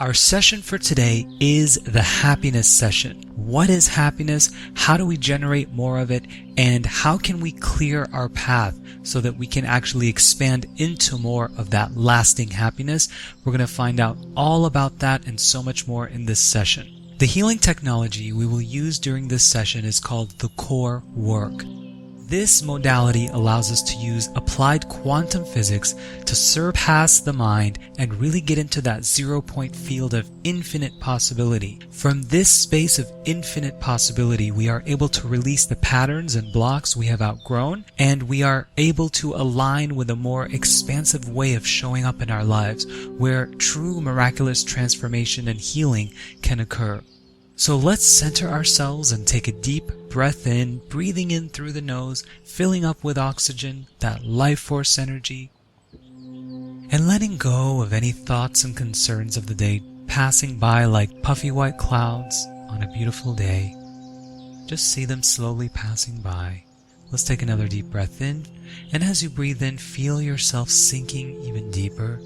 Our session for today is the happiness session. What is happiness? How do we generate more of it? And how can we clear our path so that we can actually expand into more of that lasting happiness? We're going to find out all about that and so much more in this session. The healing technology we will use during this session is called the core work. This modality allows us to use applied quantum physics to surpass the mind and really get into that 0-point field of infinite possibility. From this space of infinite possibility, we are able to release the patterns and blocks we have outgrown, and we are able to align with a more expansive way of showing up in our lives, where true miraculous transformation and healing can occur. So let's center ourselves and take a deep breath in, breathing in through the nose, filling up with oxygen, that life force energy, and letting go of any thoughts and concerns of the day passing by like puffy white clouds on a beautiful day. Just see them slowly passing by. Let's take another deep breath in, and as you breathe in, feel yourself sinking even deeper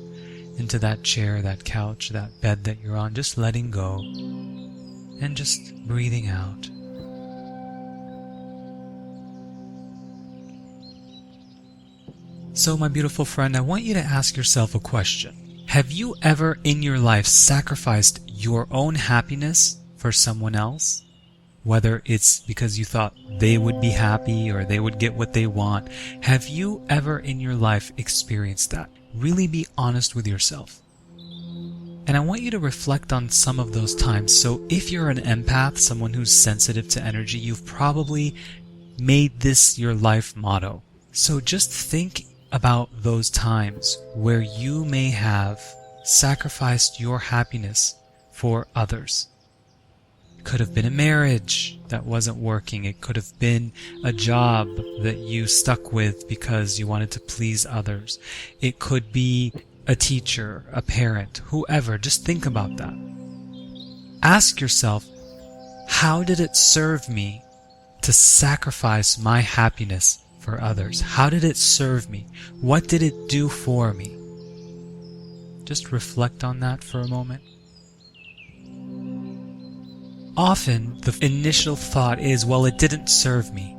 into that chair, that couch, that bed that you're on, just letting go. And just breathing out. So my beautiful friend, I want you to ask yourself a question. Have you ever in your life sacrificed your own happiness for someone else? Whether it's because you thought they would be happy or they would get what they want. Have you ever in your life experienced that? Really be honest with yourself. And I want you to reflect on some of those times. So if you're an empath, someone who's sensitive to energy, you've probably made this your life motto. So just think about those times where you may have sacrificed your happiness for others. It could have been a marriage that wasn't working. It could have been a job that you stuck with because you wanted to please others. It could be a teacher, a parent, whoever. Just think about that. Ask yourself, how did it serve me to sacrifice my happiness for others? How did it serve me? What did it do for me? Just reflect on that for a moment. Often, the initial thought is, well, it didn't serve me.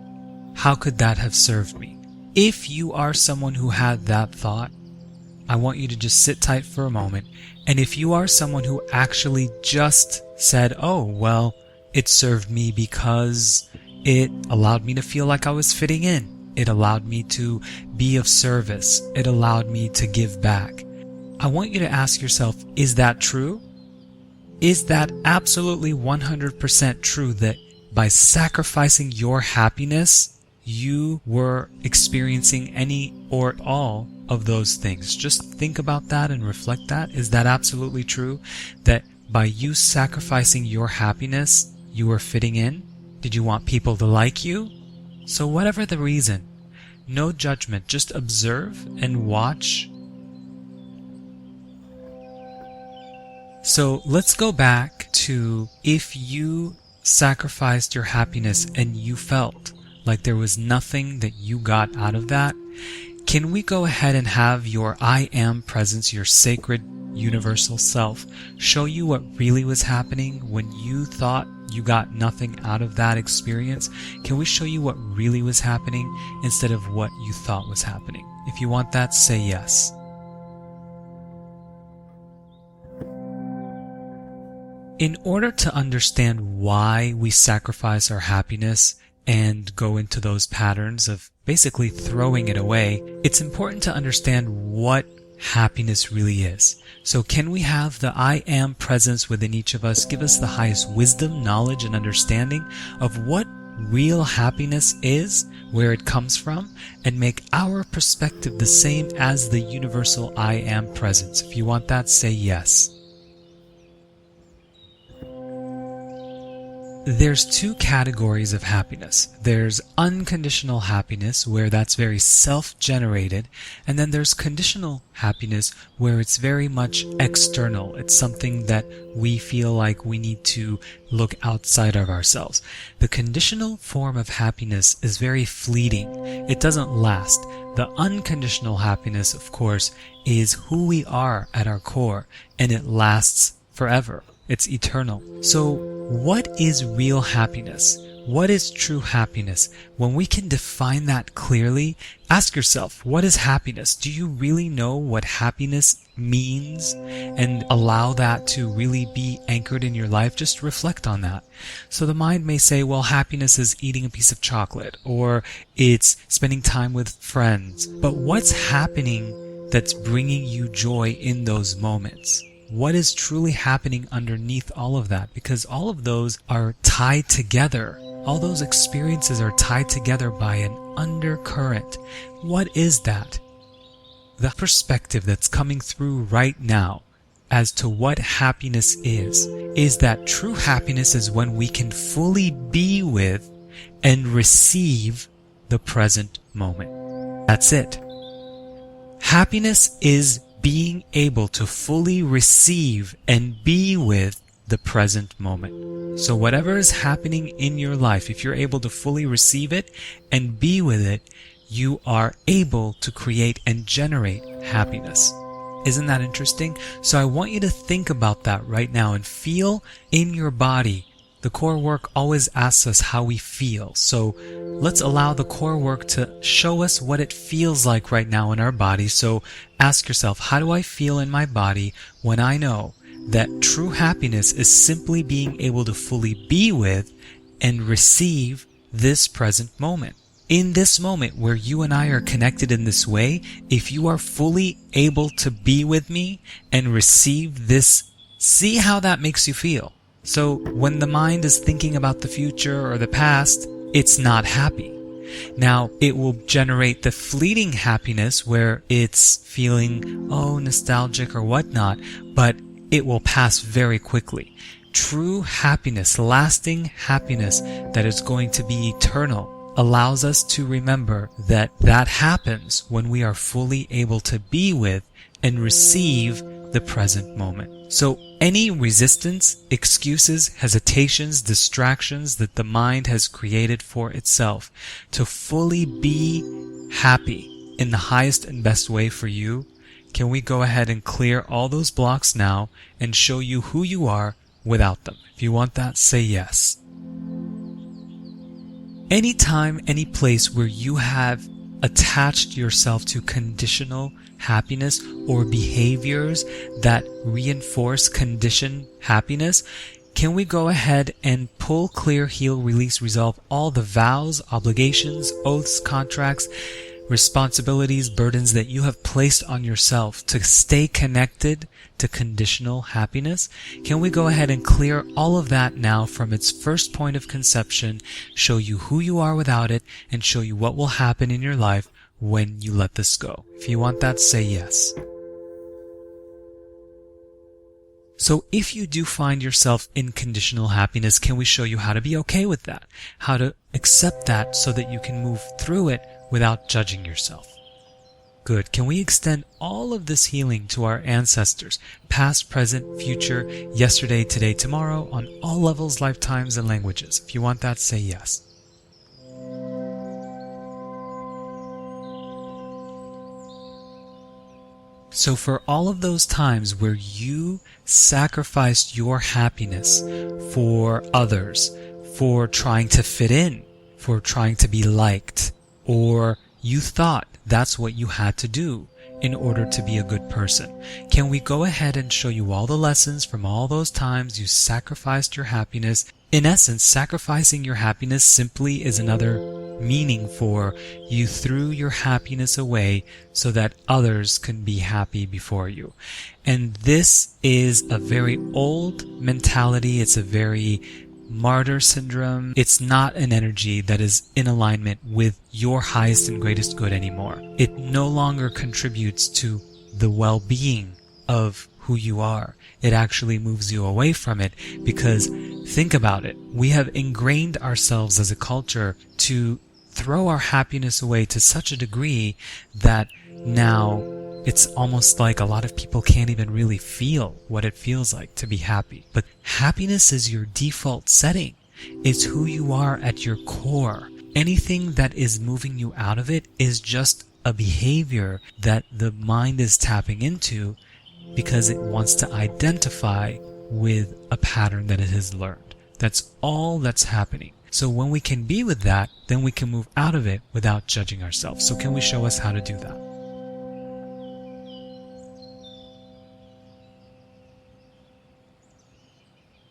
How could that have served me? If you are someone who had that thought, I want you to just sit tight for a moment. And if you are someone who actually just said, oh, well, it served me because it allowed me to feel like I was fitting in. It allowed me to be of service. It allowed me to give back. I want you to ask yourself, is that true? Is that absolutely 100% true that by sacrificing your happiness, you were experiencing any or all of those things? Just think about that and reflect that. Is that absolutely true? That by you sacrificing your happiness, you were fitting in? Did you want people to like you? So whatever the reason, no judgment, just observe and watch. So let's go back to if you sacrificed your happiness and you felt like there was nothing that you got out of that. Can we go ahead and have your I am presence, your sacred universal self, show you what really was happening when you thought you got nothing out of that experience? Can we show you what really was happening instead of what you thought was happening? If you want that, say yes. In order to understand why we sacrifice our happiness and go into those patterns of basically throwing it away, it's important to understand what happiness really is. So can we have the I am presence within each of us give us the highest wisdom, knowledge, and understanding of what real happiness is, where it comes from, and make our perspective the same as the universal I am presence? If you want that, say yes. There's two categories of happiness. There's unconditional happiness, where that's very self-generated, and then there's conditional happiness, where it's very much external. It's something that we feel like we need to look outside of ourselves. The conditional form of happiness is very fleeting. It doesn't last. The unconditional happiness, of course, is who we are at our core, and it lasts forever. It's eternal. So what is real happiness? What is true happiness? When we can define that clearly, ask yourself, what is happiness? Do you really know what happiness means? And allow that to really be anchored in your life. Just reflect on that. So the mind may say, well, happiness is eating a piece of chocolate, or it's spending time with friends. But what's happening that's bringing you joy in those moments? What is truly happening underneath all of that? Because all of those are tied together. All those experiences are tied together by an undercurrent. What is that? The perspective that's coming through right now as to what happiness is that true happiness is when we can fully be with and receive the present moment. That's it. Happiness is being able to fully receive and be with the present moment. So whatever is happening in your life, if you're able to fully receive it and be with it, you are able to create and generate happiness. Isn't that interesting? So I want you to think about that right now and feel in your body. The core work always asks us how we feel. So let's allow the core work to show us what it feels like right now in our body. So ask yourself, how do I feel in my body when I know that true happiness is simply being able to fully be with and receive this present moment? In this moment where you and I are connected in this way, if you are fully able to be with me and receive this, see how that makes you feel. So when the mind is thinking about the future or the past, it's not happy. Now, it will generate the fleeting happiness where it's feeling, nostalgic or whatnot, but it will pass very quickly. True happiness, lasting happiness that is going to be eternal, allows us to remember that that happens when we are fully able to be with and receive the present moment. So any resistance, excuses, hesitations, distractions that the mind has created for itself to fully be happy in the highest and best way for you, can we go ahead and clear all those blocks now and show you who you are without them? If you want that, say yes. Anytime, any place where you have attached yourself to conditional happiness or behaviors that reinforce conditioned happiness, can we go ahead and pull, clear, heal, release, resolve all the vows, obligations, oaths, contracts, responsibilities, burdens that you have placed on yourself to stay connected to conditional happiness? Can we go ahead and clear all of that now from its first point of conception, show you who you are without it, and show you what will happen in your life when you let this go? If you want that, say yes. So if you do find yourself in conditional happiness, can we show you how to be okay with that? How to accept that so that you can move through it without judging yourself? Good. Can we extend all of this healing to our ancestors, past, present, future, yesterday, today, tomorrow, on all levels, lifetimes, and languages? If you want that, say yes. So for all of those times where you sacrificed your happiness for others, for trying to fit in, for trying to be liked, or you thought that's what you had to do in order to be a good person, can we go ahead and show you all the lessons from all those times you sacrificed your happiness? In essence, sacrificing your happiness simply is another meaning for you threw your happiness away so that others can be happy before you. And this is a very old mentality. It's a very martyr syndrome. It's not an energy that is in alignment with your highest and greatest good anymore. It no longer contributes to the well-being of who you are. It actually moves you away from it, because think about it. We have ingrained ourselves as a culture to throw our happiness away to such a degree that now it's almost like a lot of people can't even really feel what it feels like to be happy. But happiness is your default setting. It's who you are at your core. Anything that is moving you out of it is just a behavior that the mind is tapping into because it wants to identify with a pattern that it has learned. That's all that's happening. So when we can be with that, then we can move out of it without judging ourselves. So can we show us how to do that?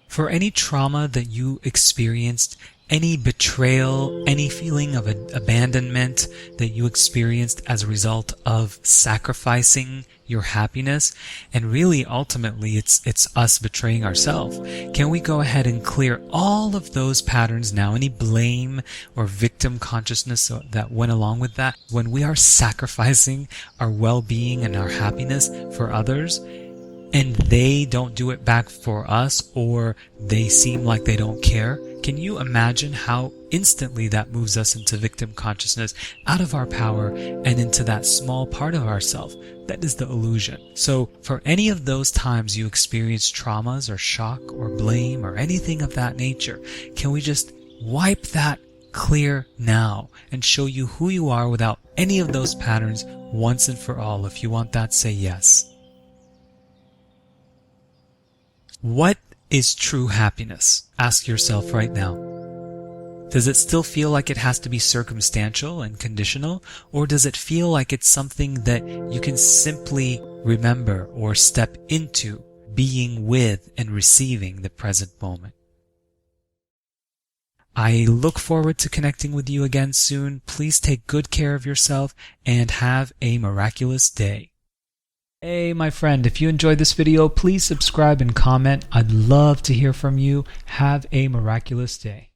For any trauma that you experienced, any betrayal, any feeling of abandonment that you experienced as a result of sacrificing your happiness, and really ultimately it's us betraying ourselves, can we go ahead and clear all of those patterns now, any blame or victim consciousness that went along with that? When we are sacrificing our well-being and our happiness for others, and they don't do it back for us, or they seem like they don't care, can you imagine how instantly that moves us into victim consciousness, out of our power, and into that small part of ourself that is the illusion? So for any of those times you experience traumas or shock or blame or anything of that nature, can we just wipe that clear now and show you who you are without any of those patterns once and for all? If you want that, say yes. What is true happiness? Ask yourself right now. Does it still feel like it has to be circumstantial and conditional, or does it feel like it's something that you can simply remember or step into, being with and receiving the present moment? I look forward to connecting with you again soon. Please take good care of yourself and have a miraculous day. Hey, my friend, if you enjoyed this video, please subscribe and comment. I'd love to hear from you. Have a miraculous day.